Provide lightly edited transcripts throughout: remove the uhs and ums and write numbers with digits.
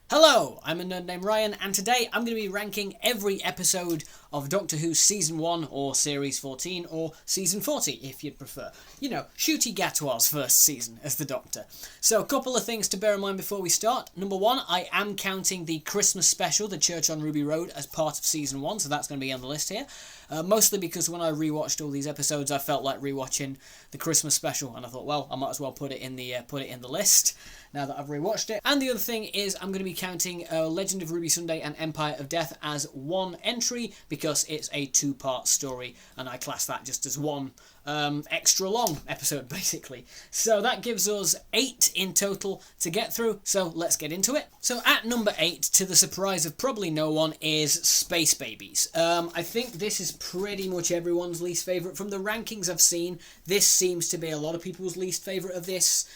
Hello, I'm a nerd named Ryan, and today I'm going to be ranking every episode of Doctor Who Season 1 or Series 14 or Season 40 if you'd prefer. You know, Ncuti Gatwa's first season as the Doctor. So a couple of things to bear in mind before we start. Number one, I am counting the Christmas special, The Church on Ruby Road, as part of Season 1, so that's going to be on the list here. Mostly because when I rewatched all these episodes, I felt like rewatching the Christmas special, and I thought, well, I might as well put it in the list now that I've rewatched it. And the other thing is, I'm going to be counting Legend of Ruby Sunday and Empire of Death as one entry because it's a two-part story, and I class that just as one extra long episode, basically. So that gives us 8 in total to get through, so let's get into it. So at number 8, to the surprise of probably no one, is Space Babies. I think this is pretty much everyone's least favourite. From the rankings I've seen, this seems to be a lot of people's least favourite of this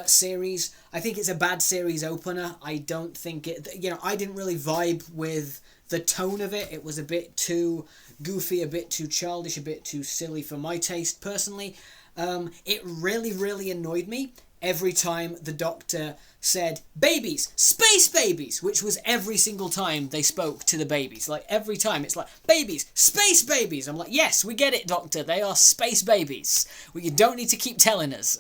series. I think it's a bad series opener. I don't think it, I didn't really vibe with the tone of it. It was a bit too goofy, a bit too childish, a bit too silly for my taste personally. It really annoyed me every time the Doctor said, babies, space babies, which was every single time they spoke to the babies. Like, every time it's like, babies, space babies. I'm like, yes, we get it, Doctor. They are space babies. Well, you don't need to keep telling us.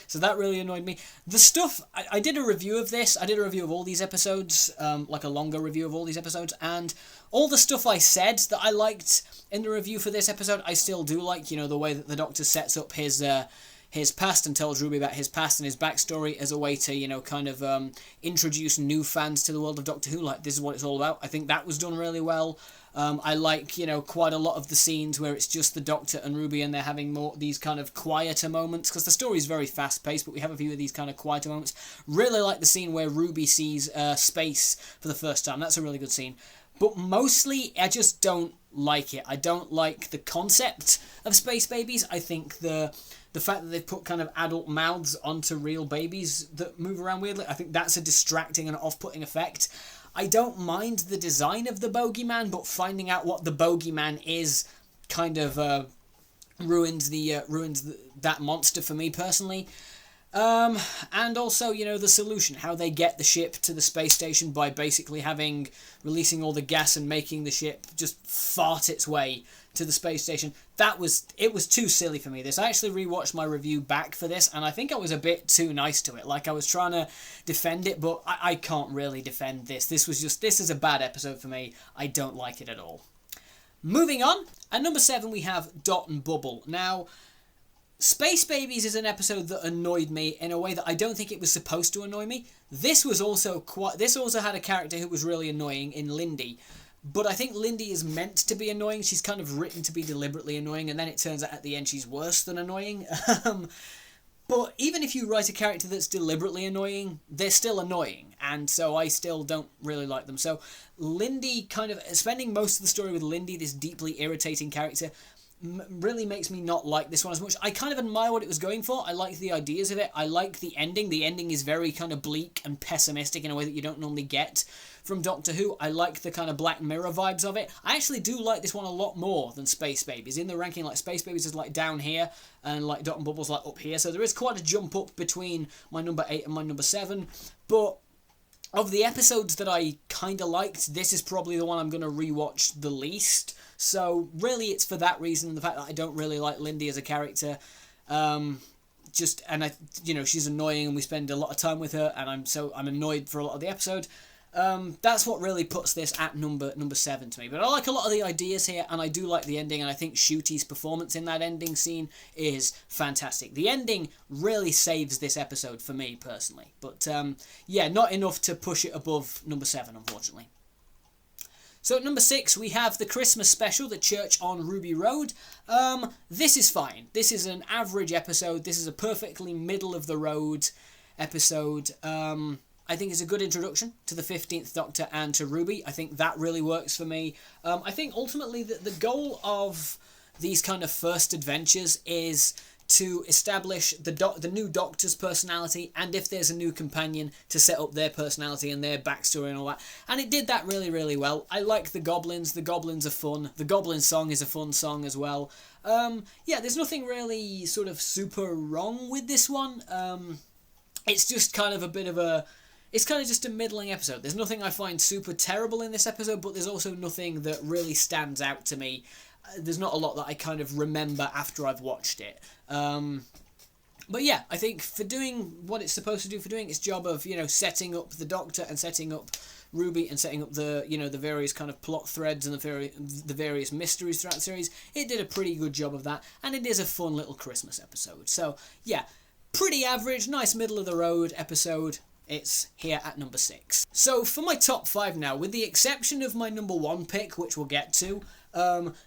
So that really annoyed me. The stuff, I did a review of this. I did a review of all these episodes, like a longer review of all these episodes, and all the stuff I said that I liked in the review for this episode, I still do like. The way that the Doctor sets up his past and tells Ruby about his past and his backstory as a way to, introduce new fans to the world of Doctor Who. Like, this is what it's all about. I think that was done really well. I like, quite a lot of the scenes where it's just the Doctor and Ruby and they're having more these kind of quieter moments, because the story is very fast-paced, but we have a few of these kind of quieter moments. Really like the scene where Ruby sees space for the first time. That's a really good scene. But mostly, I just don't like it. I don't like the concept of space babies. I think the fact that they've put kind of adult mouths onto real babies that move around weirdly, I think that's a distracting and off-putting effect. I don't mind the design of the bogeyman, but finding out what the bogeyman is kind of ruins that monster for me personally. And also, the solution, how they get the ship to the space station by basically releasing all the gas and making the ship just fart its way to the space station. It was too silly for me, this. I actually rewatched my review back for this, and I think I was a bit too nice to it. Like, I was trying to defend it, but I can't really defend this. This is a bad episode for me. I don't like it at all. Moving on, at number 7 we have Dot and Bubble. Now, Space Babies is an episode that annoyed me in a way that I don't think it was supposed to annoy me. This also had a character who was really annoying in Lindy, but I think Lindy is meant to be annoying. She's kind of written to be deliberately annoying, and then it turns out at the end she's worse than annoying. But even if you write a character that's deliberately annoying, they're still annoying, and so I still don't really like them. So Lindy, kind of spending most of the story with Lindy, this deeply irritating character, really makes me not like this one as much. I kind of admire what it was going for. I like the ideas of it. I like the ending. The ending is very kind of bleak and pessimistic in a way that you don't normally get from Doctor Who. I like the kind of Black Mirror vibes of it. I actually do like this one a lot more than Space Babies. In the ranking, like, Space Babies is like down here and like Dot and Bubble's like up here. So there is quite a jump up between my number 8 and my number 7. But of the episodes that I kind of liked, this is probably the one I'm going to rewatch the least. So really it's for that reason, the fact that I don't really like Lindy as a character. She's annoying and we spend a lot of time with her, and I'm annoyed for a lot of the episode. That's what really puts this at number 7 to me. But I like a lot of the ideas here, and I do like the ending, and I think Ncuti's performance in that ending scene is fantastic. The ending really saves this episode for me personally. But not enough to push it above number 7, unfortunately. So at number 6, we have the Christmas special, The Church on Ruby Road. This is fine. This is an average episode. This is a perfectly middle-of-the-road episode. I think it's a good introduction to the 15th Doctor and to Ruby. I think that really works for me. I think ultimately that the goal of these kind of first adventures is to establish the new Doctor's personality, and if there's a new companion, to set up their personality and their backstory and all that. And it did that really well. I like the goblins. The goblins are fun. The goblin song is a fun song as well. There's nothing really sort of super wrong with this one. It's just kind of a bit of a it's kind of just a middling episode. There's nothing I find super terrible in this episode, but there's also nothing that really stands out to me. There's not a lot that I kind of remember after I've watched it. But yeah, I think for doing what it's supposed to do, for doing its job of, setting up the Doctor and setting up Ruby and setting up the, the various kind of plot threads and the various mysteries throughout the series, it did a pretty good job of that, and it is a fun little Christmas episode. So yeah, pretty average, nice middle of the road episode. It's here at number 6. So for my top 5 now, with the exception of my number 1 pick, which we'll get to,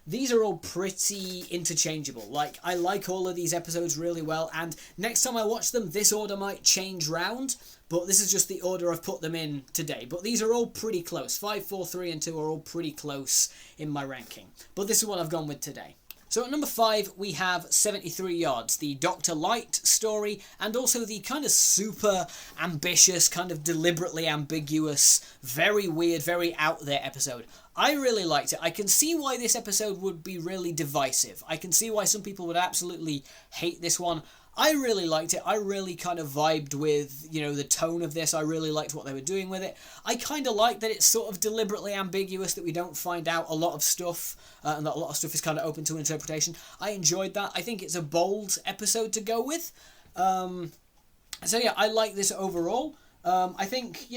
these are all pretty interchangeable. Like, I like all of these episodes really well, and next time I watch them, this order might change round, but this is just the order I've put them in today. But these are all pretty close. 5, 4, 3, and 2 are all pretty close in my ranking. But this is what I've gone with today. So at number 5, we have 73 Yards, the Dr. Light story, and also the kind of super ambitious, kind of deliberately ambiguous, very weird, very out there episode. I really liked it. I can see why this episode would be really divisive. I can see why some people would absolutely hate this one. I really liked it. I really kind of vibed with, the tone of this. I really liked what they were doing with it. I kind of like that it's sort of deliberately ambiguous, that we don't find out a lot of stuff, and that a lot of stuff is kind of open to interpretation. I enjoyed that. I think it's a bold episode to go with. So yeah, I like this overall. I think,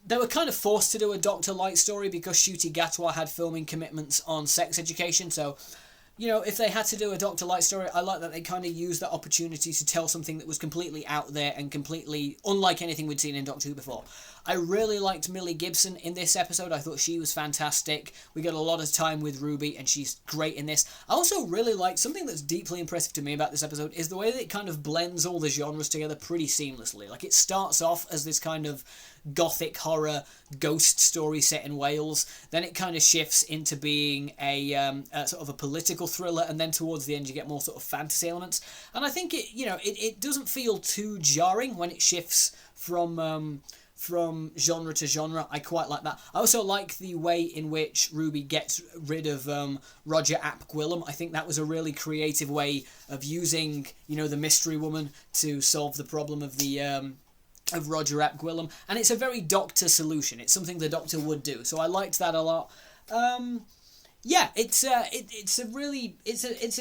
they were kind of forced to do a Dr. Light story because Ncuti Gatwa had filming commitments on sex education, so if they had to do a Dr. Light story, I like that they kind of used that opportunity to tell something that was completely out there and completely unlike anything we'd seen in Doctor Who before. I really liked Millie Gibson in this episode. I thought she was fantastic. We got a lot of time with Ruby, and she's great in this. I also really liked, something that's deeply impressive to me about this episode is the way that it kind of blends all the genres together pretty seamlessly. Like, it starts off as this kind of gothic horror ghost story set in Wales, then it kind of shifts into being a sort of a political thriller, and then towards the end you get more sort of fantasy elements, and I think it doesn't feel too jarring when it shifts from genre to genre. I quite like that. I also like the way in which Ruby gets rid of Roger Ap Gwilym. I think that was a really creative way of using the mystery woman to solve the problem of the of Roger Ap Gwilym, and it's a very Doctor solution. It's something the Doctor would do, so I liked that a lot. Yeah, it's an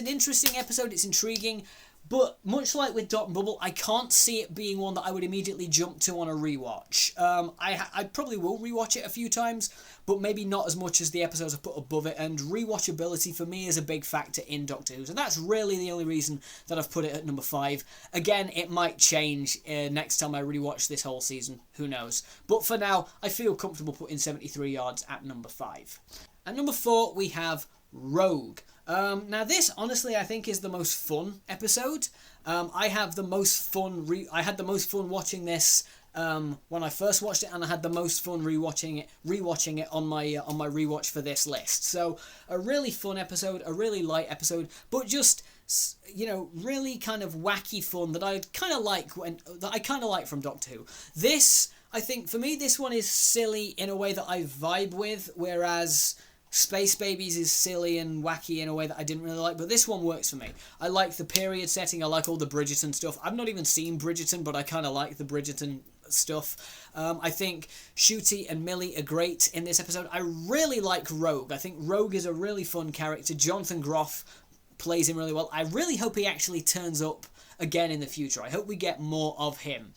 interesting episode. It's intriguing, but much like with Dot and Bubble, I can't see it being one that I would immediately jump to on a rewatch. I probably will rewatch it a few times, but maybe not as much as the episodes I've put above it, and rewatchability for me is a big factor in Doctor Who, so that's really the only reason that I've put it at number 5. Again, it might change next time I rewatch this whole season, who knows. But for now, I feel comfortable putting 73 Yards at number 5. At number 4, we have Rogue. Now this, honestly, I think is the most fun episode. I had the most fun watching this when I first watched it, and I had the most fun rewatching it on my rewatch for this list. So a really fun episode, a really light episode, but just really kind of wacky fun that I kind of like from Doctor Who. This, I think, for me, this one is silly in a way that I vibe with, whereas Space Babies is silly and wacky in a way that I didn't really like, but this one works for me. I like the period setting, I like all the Bridgerton stuff. I've not even seen Bridgerton, but I kind of like the Bridgerton stuff. I think Ncuti and Millie are great in this episode. I really like Rogue. I think Rogue is a really fun character. Jonathan Groff plays him really well. I really hope he actually turns up again in the future. I hope we get more of him.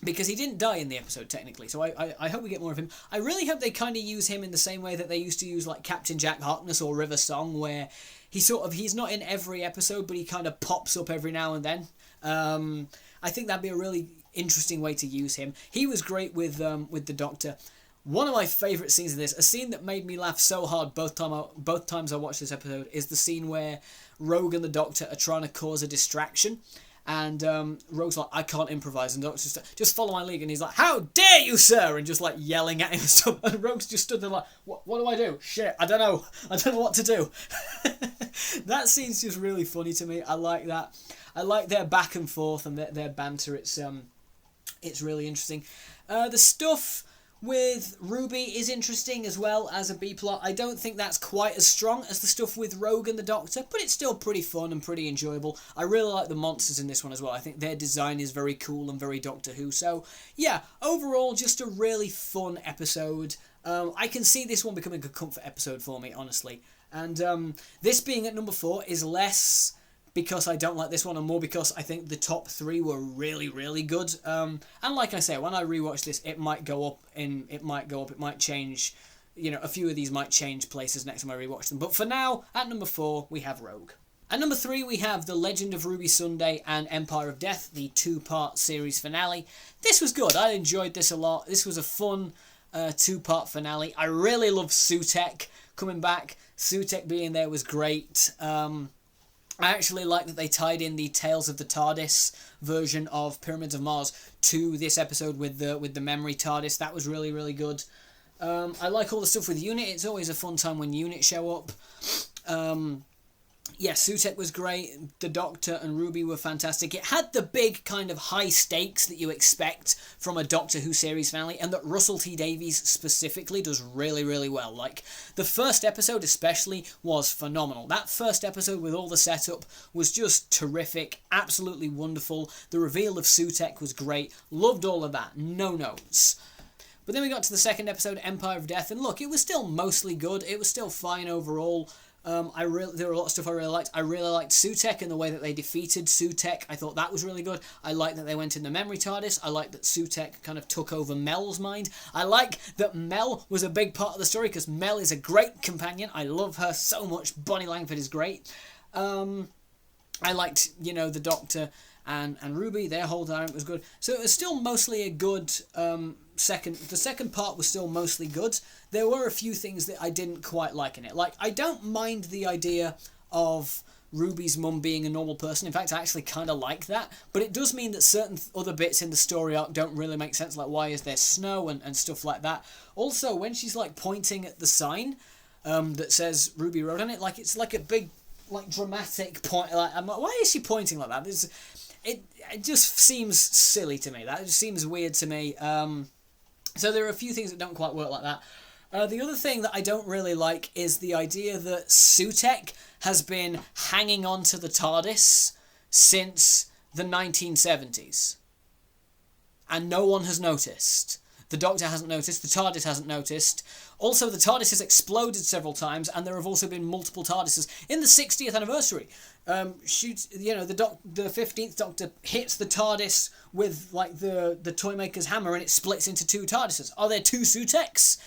Because he didn't die in the episode, technically, so I hope we get more of him. I really hope they kind of use him in the same way that they used to use, like, Captain Jack Harkness or River Song, where he's not in every episode, but he kind of pops up every now and then. I think that'd be a really interesting way to use him. He was great with the Doctor. One of my favourite scenes in this, a scene that made me laugh so hard both times I watched this episode, is the scene where Rogue and the Doctor are trying to cause a distraction. And Rogue's like, I can't improvise. And Doctor's just follow my lead. And he's like, how dare you, sir? And just like yelling at him and stuff. And Rogue's just stood there like, what do I do? Shit, I don't know. I don't know what to do. That scene's just really funny to me. I like that. I like their back and forth and their banter. It's really interesting. The stuff with Ruby is interesting as well as a B-plot. I don't think that's quite as strong as the stuff with Rogue and the Doctor, but it's still pretty fun and pretty enjoyable. I really like the monsters in this one as well. I think their design is very cool and very Doctor Who. So, yeah, overall, just a really fun episode. I can see this one becoming a comfort episode for me, honestly. And this being at number 4 is less because I don't like this one, and more because I think the top 3 were really, really good. And like I say, when I rewatch this, it might go up, it might change. You know, a few of these might change places next time I rewatch them. But for now, at number 4, we have Rogue. At number 3, we have The Legend of Ruby Sunday and Empire of Death, the 2-part series finale. This was good. I enjoyed this a lot. This was a fun 2-part finale. I really love Sutekh coming back. Sutekh being there was great. I actually like that they tied in the Tales of the TARDIS version of Pyramids of Mars to this episode with the memory TARDIS. That was really, really good. I like all the stuff with Unit. It's always a fun time when Unit show up. Yeah, Sutekh was great. The Doctor and Ruby were fantastic. It had the big kind of high stakes that you expect from a Doctor Who series finale, and that Russell T Davies specifically does really, really well. Like, the first episode especially was phenomenal. That first episode with all the setup was just terrific, absolutely wonderful. The reveal of Sutekh was great. Loved all of that. No notes. But then we got to the second episode, Empire of Death, and look, it was still mostly good. It was still fine overall. There were a lot of stuff I really liked. I really liked Sutekh and the way that they defeated Sutekh. I thought that was really good. I liked that they went in the memory TARDIS. I liked that Sutekh kind of took over Mel's mind. I like that Mel was a big part of the story because Mel is a great companion. I love her so much. Bonnie Langford is great. I liked, the Doctor and Ruby. Their whole dynamic was good. So it was still mostly a good second. The second part was still mostly good. There were a few things that I didn't quite like in it. Like, I don't mind the idea of Ruby's mum being a normal person. In fact, I actually kind of like that. But it does mean that certain other bits in the story arc don't really make sense. Like, why is there snow and stuff like that. Also, when she's, like, pointing at the sign that says Ruby Road on it, like, it's like a big, like, dramatic point. Like, I'm like, why is she pointing like that? It just seems silly to me. That just seems weird to me. So there are a few things that don't quite work like that. The other thing that I don't really like is the idea that Sutekh has been hanging on to the TARDIS since the 1970s. And no one has noticed. The Doctor hasn't noticed, the TARDIS hasn't noticed. Also, the TARDIS has exploded several times, and there have also been multiple TARDISes. In the 60th anniversary, the 15th Doctor hits the TARDIS with, like, the Toymaker's hammer, and it splits into 2 TARDISes. Are there 2 Sutekhs?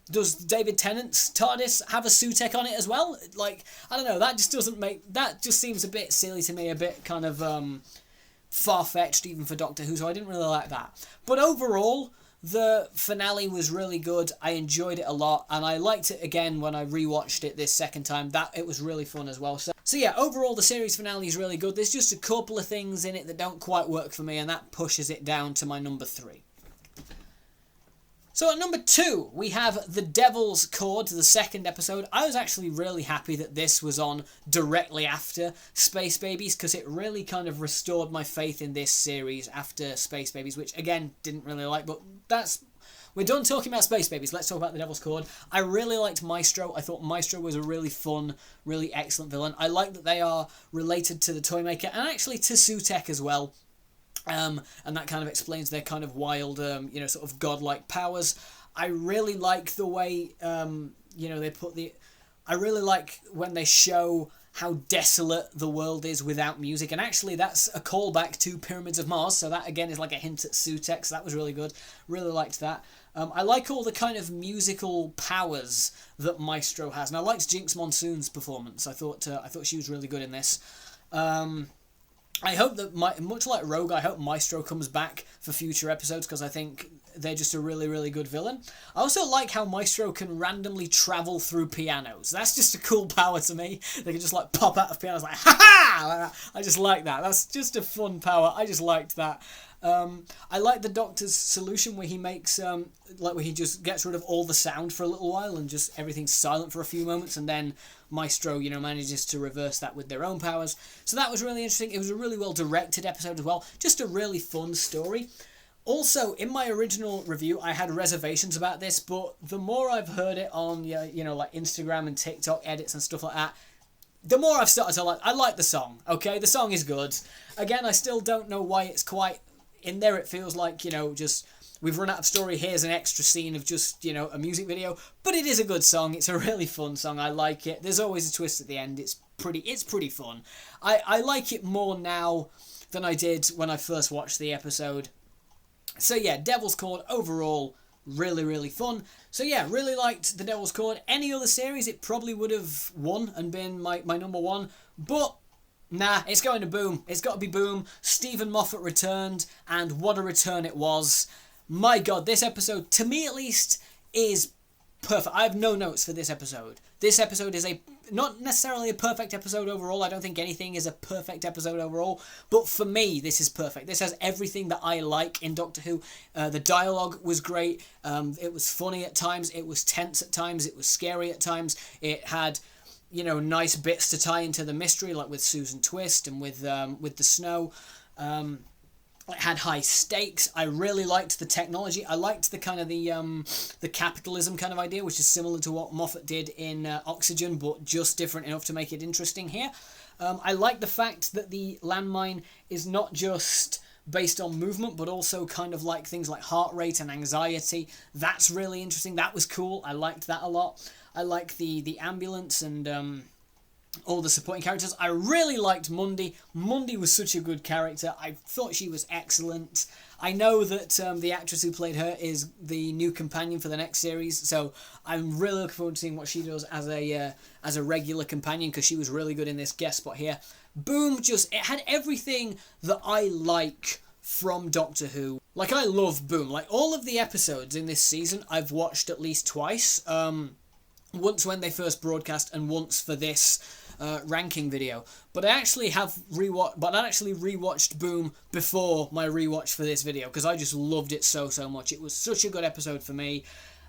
Does David Tennant's TARDIS have a Sutekh on it as well? Like, I don't know, that just seems a bit silly to me, a bit kind of far-fetched even for Doctor Who, so I didn't really like that. But overall, the finale was really good. I enjoyed it a lot, and I liked it again when I rewatched it this second time. It was really fun as well. So yeah, overall the series finale is really good. There's just a couple of things in it that don't quite work for me, and that pushes it down to my number 3. So at number 2, we have The Devil's Chord, the second episode. I was actually really happy that this was on directly after Space Babies, because it really kind of restored my faith in this series after Space Babies, which, again, didn't really like, but we're done talking about Space Babies. Let's talk about The Devil's Chord. I really liked Maestro. I thought Maestro was a really fun, really excellent villain. I like that they are related to the Toymaker, and actually to Sutekh as well. And that kind of explains their kind of wild, sort of godlike powers. I really like the way, they put I really like when they show how desolate the world is without music. And actually, that's a callback to Pyramids of Mars. So that, again, is like a hint at Sutekh. So that was really good. Really liked that. I like all the kind of musical powers that Maestro has. And I liked Jinx Monsoon's performance. I thought she was really good in this. I hope that, much like Rogue, I hope Maestro comes back for future episodes, because I think they're just a really, really good villain. I also like how Maestro can randomly travel through pianos. That's just a cool power to me. They can just, like, pop out of pianos like, ha-ha! Like that. I just like that. That's just a fun power. I just liked that. I like the Doctor's solution where he makes, where he just gets rid of all the sound for a little while and just everything's silent for a few moments, and then Maestro, manages to reverse that with their own powers. So that was really interesting. It was a really well directed episode as well. Just a really fun story. Also, in my original review, I had reservations about this, but the more I've heard it on, like Instagram and TikTok edits and stuff like that, the more I've started to like. I like the song. Okay, the song is good. Again, I still don't know why it's quite in there. It feels like just we've run out of story. Here's an extra scene of just a music video, but it is a good song. It's a really fun song. I like it. There's always a twist at the end. It's pretty fun. I like it more now than I did when I first watched the episode. So yeah, Devil's Chord overall, really fun. So yeah, really liked The Devil's Chord. Any other series, it probably would have won and been my number one. But nah, it's going to Boom. It's got to be Boom. Stephen Moffat returned, and what a return it was. My God, this episode, to me at least, is perfect. I have no notes for this episode. This episode is not necessarily a perfect episode overall. I don't think anything is a perfect episode overall. But for me, this is perfect. This has everything that I like in Doctor Who. The dialogue was great. It was funny at times. It was tense at times. It was scary at times. It had nice bits to tie into the mystery, like with Susan Twist and with the snow. It had high stakes. I really liked the technology. I liked the kind of the capitalism kind of idea, which is similar to what Moffat did in Oxygen, but just different enough to make it interesting here. I like the fact that the landmine is not just based on movement, but also kind of like things like heart rate and anxiety. That's really interesting. That was cool. I liked that a lot. I like the ambulance and all the supporting characters. I really liked Mundy. Mundy was such a good character. I thought she was excellent. I know that the actress who played her is the new companion for the next series, so I'm really looking forward to seeing what she does as a regular companion, because she was really good in this guest spot here. Boom, it had everything that I like from Doctor Who. Like, I love Boom. Like, all of the episodes in this season I've watched at least twice. Once when they first broadcast and once for this ranking video. But I actually rewatched Boom before my rewatch for this video, because I just loved it so much. It was such a good episode for me.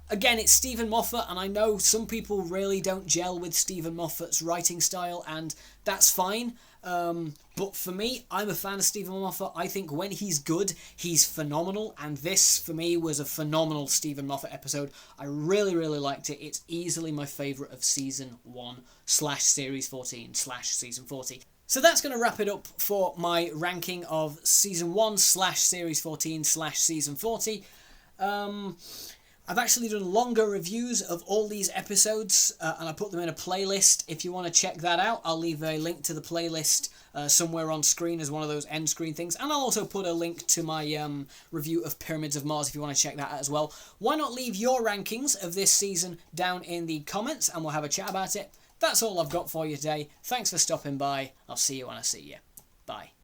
Again, it's Stephen Moffat, and I know some people really don't gel with Stephen Moffat's writing style, and that's fine. But for me, I'm a fan of Stephen Moffat. I think when he's good, he's phenomenal, and this, for me, was a phenomenal Stephen Moffat episode. I really liked it. It's easily my favourite of Season 1/Series 14/Season 40. So that's going to wrap it up for my ranking of Season 1/Series 14/Season 40. I've actually done longer reviews of all these episodes, and I put them in a playlist. If you want to check that out, I'll leave a link to the playlist somewhere on screen as one of those end screen things. And I'll also put a link to my review of Pyramids of Mars if you want to check that out as well. Why not leave your rankings of this season down in the comments, and we'll have a chat about it. That's all I've got for you today. Thanks for stopping by. I'll see you when I see you. Bye.